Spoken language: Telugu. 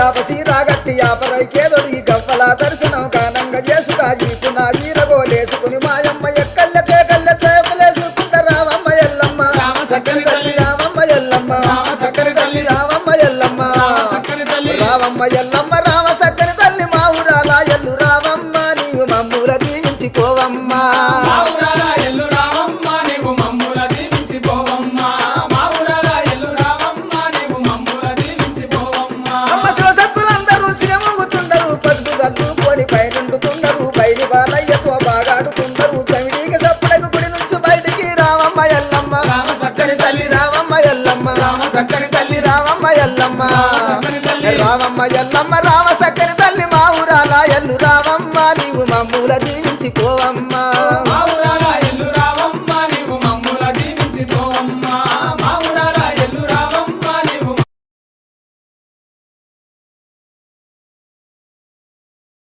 యాపసి రాగట్టి యాపరైకేదొడి గవ్వల దర్శనం కానంగా చేసుగా ఈపున ఈరగోలేసుకుని మాయమ్మ ఎక్కల్లకే కళ్ళ చేపలేసుకుంట రావమ్మ ఎల్లమ్మ చక్కని తల్లి రావమ్మ ఎల్లమ్మ చక్కని తల్లి రావమ్మ ఎల్లమ్మ చక్కని తల్లి రావమ్మ ఎల్లమ్మ రామ సక్కని తల్లి మా ఊరాల ఎల్లు రావమ్మ నీవు మమ్ముల దీవించిపోవమ్మా మా ఊరాల ఎల్లు రావమ్మ నీవు మమ్ముల దీవించిపోవమ్మా మా ఊరాల ఎల్లు రావమ్మ నీవు మమ్ముల దీవించిపోవమ్మా అమ్మ శివసత్తులందరూ సిరమూగుతుండరు పసుపు చల్లుకొని పైనుండుతుండరు బయలు బాలయ్యతో బాగాడుతుండరు చవిడికి సప్పుడకు గుడి నుంచి బయటికి రావమ్మ ఎల్లమ్మ రామ చక్కని తల్లి రావమ్మ ఎల్లమ్మ రామ చక్కని తల్లి రావమ్మ ఎల్లమ్మ చక్కని తల్లి రావమ్మ ఎల్లమ్మ రామ సక్కని తల్లి మా ఊరాల ఎల్లు రావమ్మ నీవు మమ్ముల దీవించిపోవమ్మా